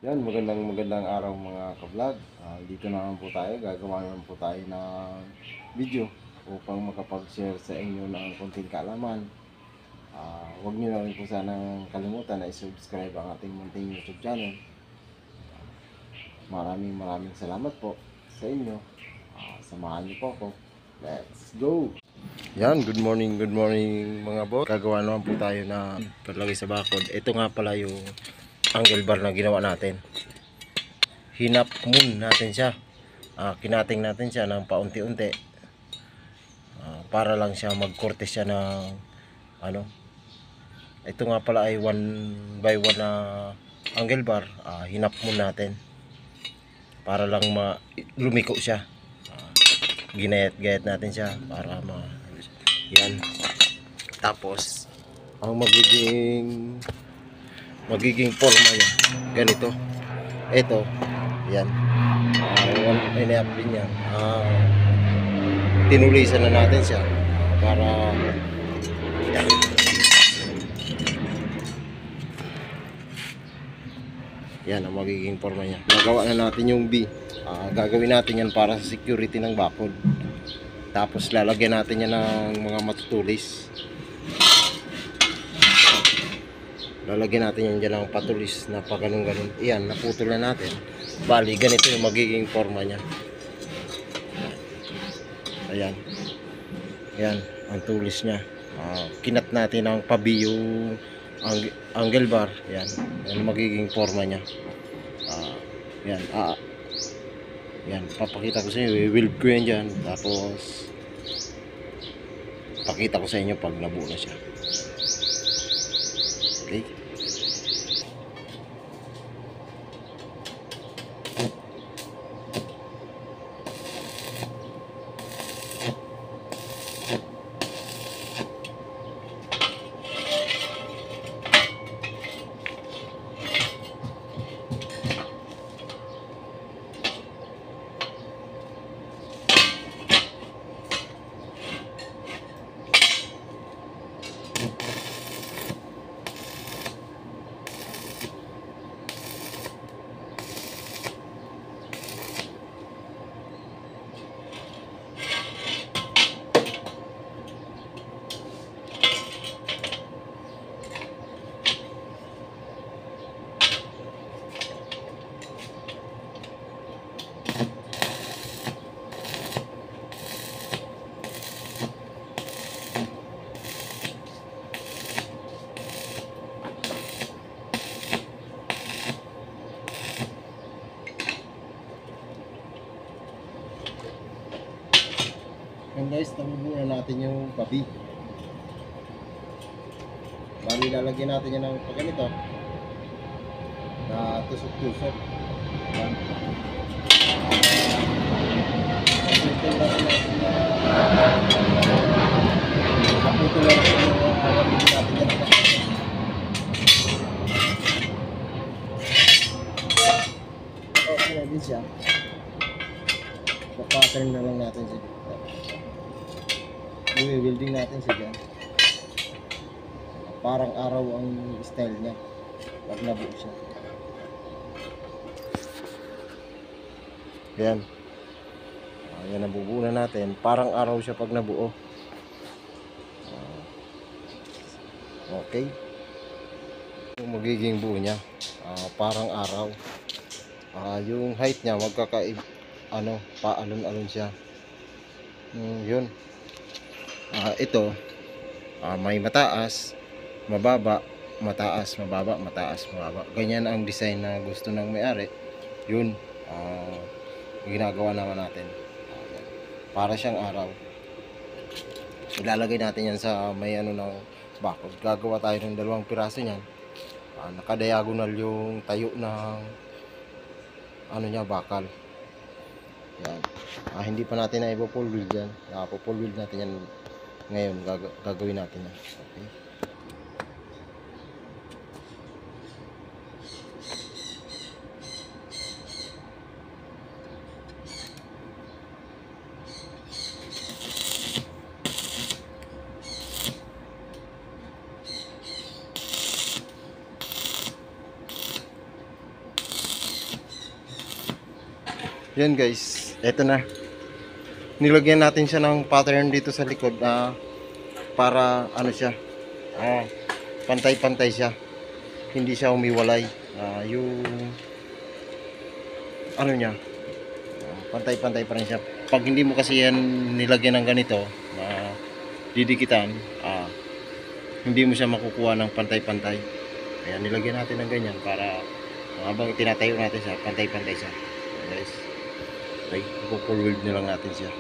Yan, magandang araw mga ka-vlog. Dito naman po tayo, gagawa naman po tayo ng video upang makapag-share sa inyo ng konting kaalaman. Huwag niyo na rin po sanang kalimutan na i-subscribe ang ating munting YouTube channel. Maraming salamat po sa inyo. Samahan niyo po ako. Let's go! Yan, good morning mga boss. Gagawa naman po tayo na palagay sa bakod. Ito nga pala yung angle bar na ginawa natin. Hinap moon natin siya. Kinating natin siya ng paunti-unti. Para lang siya magkorte siya ng ano. Ito nga pala ay 1 by 1 na angle bar. Hinap moon natin. Para lang lumiko siya. Ginayat-gayat natin siya para yan. Tapos ang magiging forma niya ganito. Ito yan, 1.5 din yan. Tinulisan na natin siya para yan ang magiging forma niya. Nagawa na natin yung B. Gagawin natin yan para sa security ng bakod. Tapos lalagyan natin yan ng mga matutulis. Lalagyan natin yan dyan ng patulis na pa ganun. Iyan, naputol na natin. Bali, ganito yung magiging forma nya. Ayan. Ayan, ang tulis nya. Kinat natin ng pabi yung angle bar. Ayan, yan magiging forma nya. Ayan, ayan, papakita ko sa inyo. I-weld ko yan dyan. Tapos pakita ko sa inyo pag nabuo na siya. Okay. Yan guys, nabubuo na natin yung pabi. Bali, lalagyan natin yan ng pagganito na tusok-tusok. Yan. Ito lang natin na kaputol lang yung gagawin natin yan. Okay na din siya. Pa-pattern na lang natin siya. I-welding natin siya dyan. Parang araw ang style niya pag nabuo siya. Yan. Yan, nabubuo na natin. Parang araw siya pag nabuo. Okay. Yung magiging buo niya, parang araw. Yung height niya paalon-alon siya. Yun. Ito may mataas, mababa, mataas, mababa, mataas, mababa. Ganyan ang design na gusto ng may-ari. Yun, ginagawa naman natin. Para siyang araw. Ilalagay natin yan sa may ng bakod. Gagawa tayo ng 2 piraso niyan. Nakadiagonal yung tayo ng bakal. Yan. Hindi pa natin na ipo-full wheel yan. Full wheel natin yan ngayon. Gagawin natin yan. Okay. Yan guys, eto na. Nilagyan natin siya ng pattern dito sa likod na para ano siya, pantay-pantay siya. Hindi siya umiwalay. Yung ano niya, pantay-pantay pa rin siya. Pag hindi mo kasi yan nilagyan ng ganito, didikitan, hindi mo siya makukuha ng pantay-pantay. Kaya nilagyan natin ng ganyan para habang itinatayo natin siya, pantay-pantay siya. Guys, okay, ipo-forward na lang natin siya.